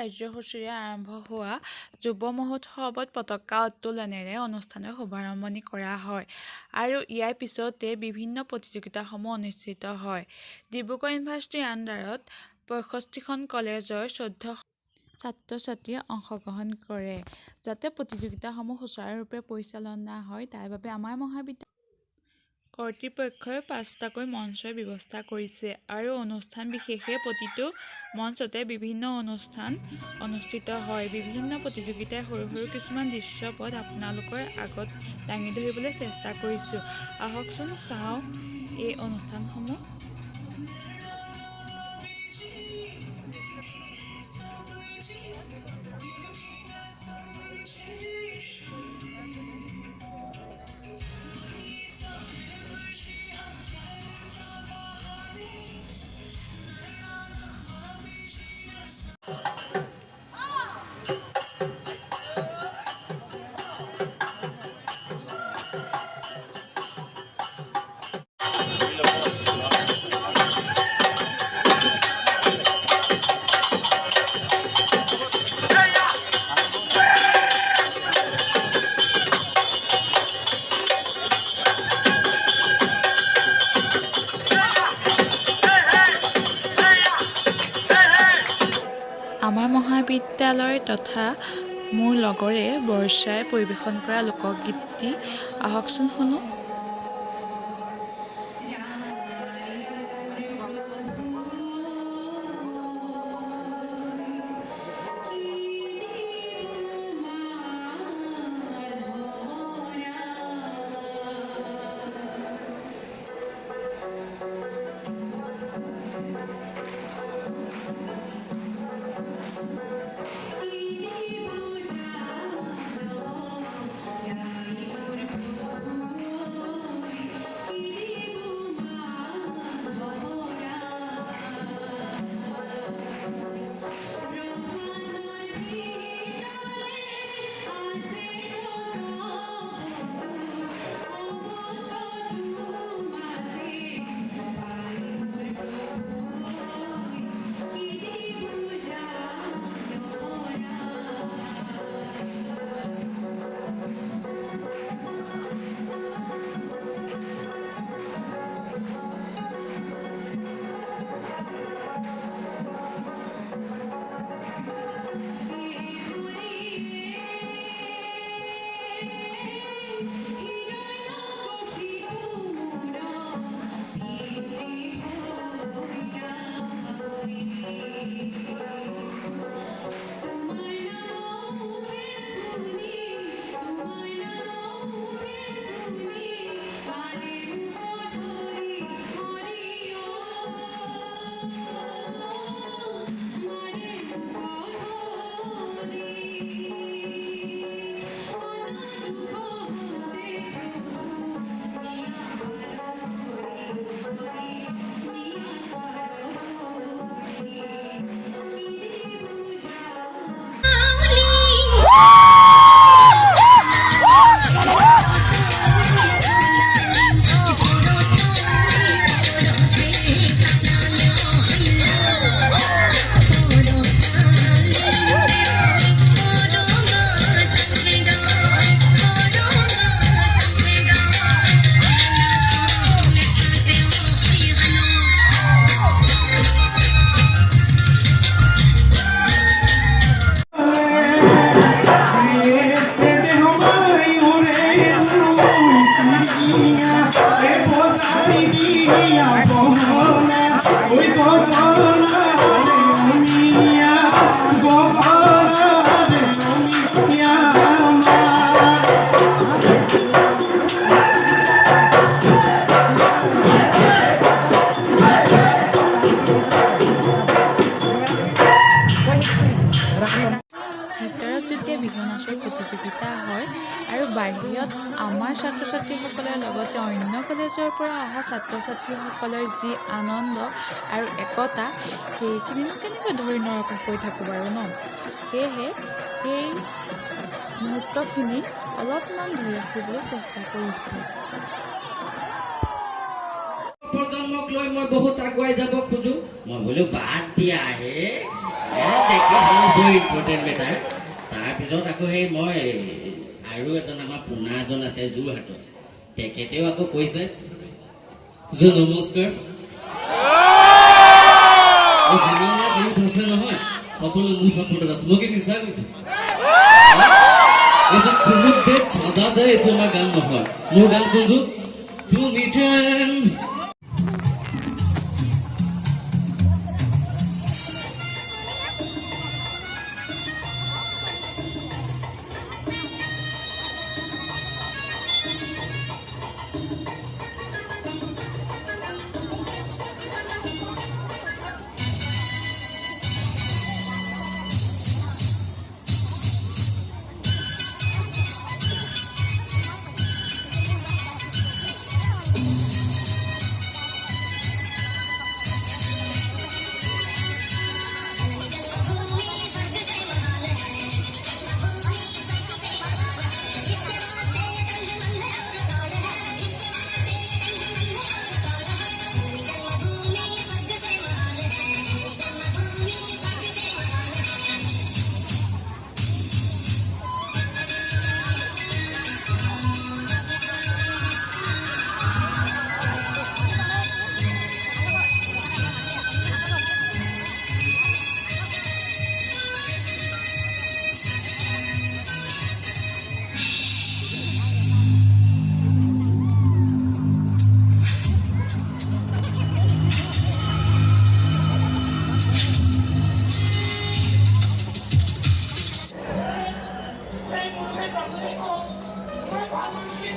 কাৰ্যসূচীৰে আৰম্ভ হোৱা যুৱ মহোৎসৱত পতাকা উত্তোলনেৰে অনুষ্ঠানৰ শুভাৰম্ভণি কৰা হয় আৰু ইয়াৰ পিছতে বিভিন্ন প্ৰতিযোগিতাসমূহ অনুষ্ঠিত হয়। ডিব্ৰুগড় ইউনিভাৰ্চিটিৰ আণ্ডাৰত ৬৫খন কলেজৰ ১৪শ ছাত্ৰ-ছাত্ৰীয়ে অংশগ্ৰহণ কৰে। যাতে প্ৰতিযোগিতাসমূহ সুচাৰুৰূপে পৰিচালনা হয় তাৰ বাবে আমাৰ মহাবিদ্যালয় কৰ্তৃপক্ষই ৫টাকৈ মঞ্চৰ ব্যৱস্থা কৰিছে আৰু অনুষ্ঠান বিশেষে প্ৰতিটো মঞ্চতে বিভিন্ন অনুষ্ঠান অনুষ্ঠিত হয়। বিভিন্ন প্ৰতিযোগিতাৰ সৰু সৰু কিছুমান দৃশ্যপট আপোনালোকৰ আগত দাঙি ধৰিবলৈ চেষ্টা কৰিছোঁ। আহকচোন চাওঁ এই অনুষ্ঠানসমূহ। আমাৰ মহাবিদ্যালয় তথা মোৰ লগৰে বৰ্ষাই পৰিৱেশন কৰা লোকগীতটি আহকচোন শুনো। ভিতৰত যেতিয়া বিহু নাচৰ প্ৰতিযোগিতা হয় আৰু বাহিৰত আমাৰ ছাত্ৰ-ছাত্ৰীসকলৰ লগতে অন্য কলেজৰ পৰা অহা ছাত্ৰ-ছাত্ৰীসকলৰ যি আনন্দ আৰু একতা সেইখিনিনো কেনেকৈ ধৰি নৰখা কৰি থাকোঁ বাৰু ন। সেয়েহে সেই মুহূৰ্তখিনি অলপমান ধৰি ৰাখিবলৈ চেষ্টা কৰিছোঁ। লৈ মই বহুত আগুৱাই যাব খোজো মই বোলো বাদ দিয়া হে দেখি ইম্পৰ্টেণ্ট মেটাৰ তাৰপিছত আকৌ সেই মই আৰু এজন আমাৰ পোনা এজন আছে যোৰহাটত তেখেতেও আকৌ কৈছে যে নমস্কাৰ আছে নহয় সকলো মোৰ চাপোৰ্টত আছে মই কি নিচা কৈছো চুমুক দে চাদা দে এইটো আমাৰ গান নহয় মোৰ গান কোনটো তুমি যেন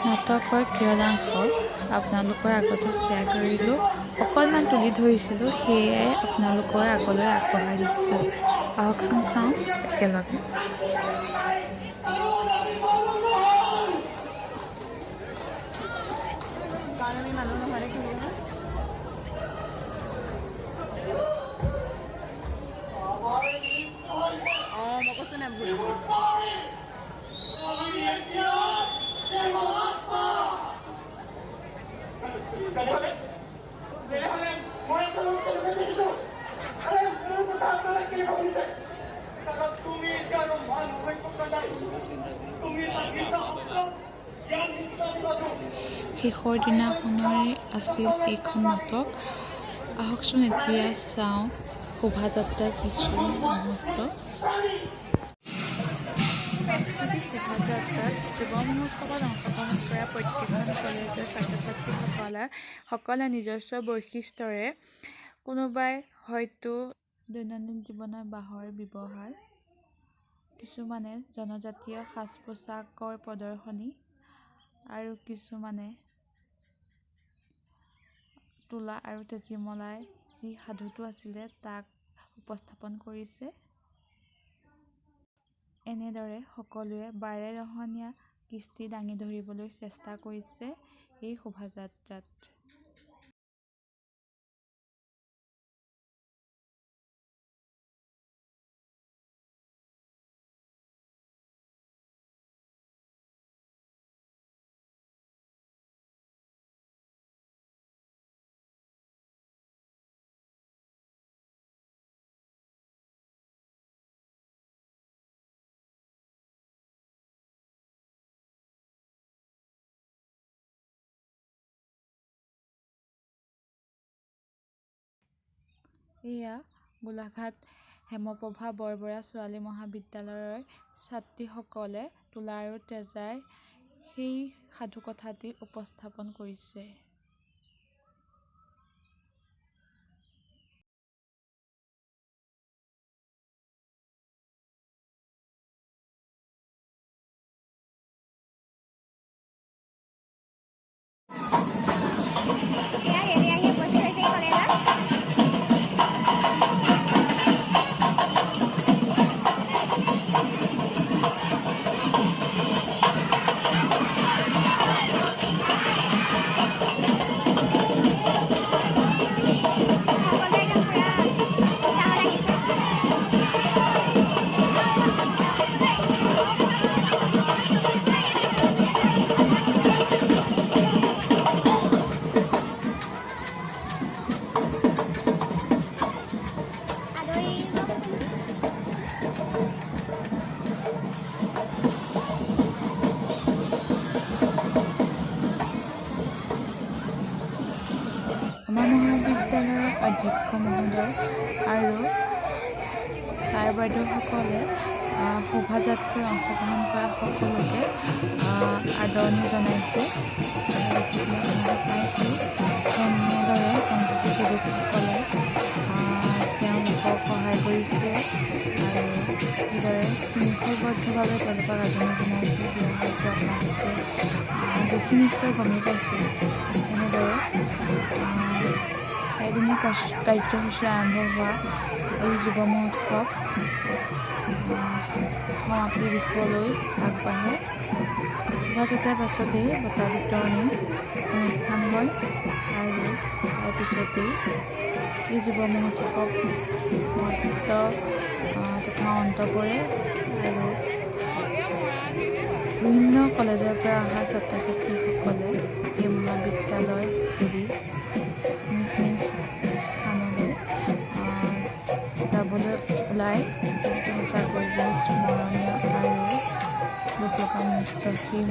নাটকৰ কিয়দাংশ আপোনালোকৰ আগতো শ্বেয়াৰ কৰিলোঁ অকণমান তুলি ধৰিছিলোঁ সেয়াই আপোনালোকৰ আগলৈ আগবঢ়াই দিছোঁ আহকচোন চাওঁ একেলগে শেষৰ দিনাখনৰে আছিল এইখন নাটক আহকচোন এতিয়া চাওঁ শোভাযাত্ৰাৰ কিছু মুহূৰ্ত শোভাযাত্ৰাত যুৱ মহোৎসৱত অংশগ্ৰহণ কৰা প্ৰত্যেকখন কলেজৰ ছাত্ৰ ছাত্ৰীসকলে নিজস্ব বৈশিষ্ট্যৰে কোনোবাই হয়তো দৈনন্দিন জীৱনৰ বাঁহৰ ব্যৱহাৰ কিছুমানে জনজাতীয় সাজ পোছাকৰ প্ৰদৰ্শনী আৰু কিছুমানে তোলা আৰু তেজীমলাৰ যি সাধুটো আছিলে তাক উপস্থাপন কৰিছে এনেদৰে সকলোৱে বাৰেৰহণীয়া কৃষ্টি দাঙি ধৰিবলৈ চেষ্টা কৰিছে এই শোভাযাত্ৰাত এয়া গোলাঘাট হেমপ্ৰভা বৰবৰা ছোৱালী মহাবিদ্যালয়ৰ ছাত্ৰীসকলে তোলা আৰু তেজাৰ সেই সাধুকথাটি উপস্থাপন কৰিছে। মহোদয় আৰু ছাৰ বাইদেউসকলে শোভাযাত্ৰাত অংশগ্ৰহণ কৰা সকলোকে আদৰণি জনাইছে। দেখিবলৈ পাইছোঁ কেনেদৰে NCC কেডেটসকলে তেওঁলোকক সহায় কৰিছে আৰু কিদৰে শৃংখলবদ্ধভাৱে তেওঁলোকক আদৰণি জনাইছে। সেয়া হয়তো আপোনালোকে দেখি নিশ্চয় গমেই পাইছে। এনেদৰে এদিনীয়া কাৰ্যসূচী আৰম্ভ হোৱা এই যুৱ মহোৎসৱ সমাপ্তিৰ দিশলৈ আগবাঢ়ে। শোভাযাত্ৰাৰ পাছতেই বঁটা বিতৰণি অনুষ্ঠান হয় আৰু তাৰপিছতেই এই যুৱ মহোৎসৱ সমাপ্ত তথা অন্ত পৰে আৰু বিভিন্ন কলেজৰ পৰা অহা ছাত্ৰ ছাত্ৰীসকলে এই মহাবিদ্যালয় এৰি নিজ নিজ স্থানলৈ যাবলৈ ওলাই। সেইটো সঁচাকৈ বহুত স্মৰণীয় আৰু দুখলগা মুহূৰ্ত সেই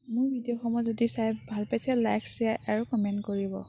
মোৰ ভিডিঅ'সমূহ যদি চাই ভাল পাইছে লাইক, শ্বেয়াৰ আৰু কমেণ্ট কৰিব।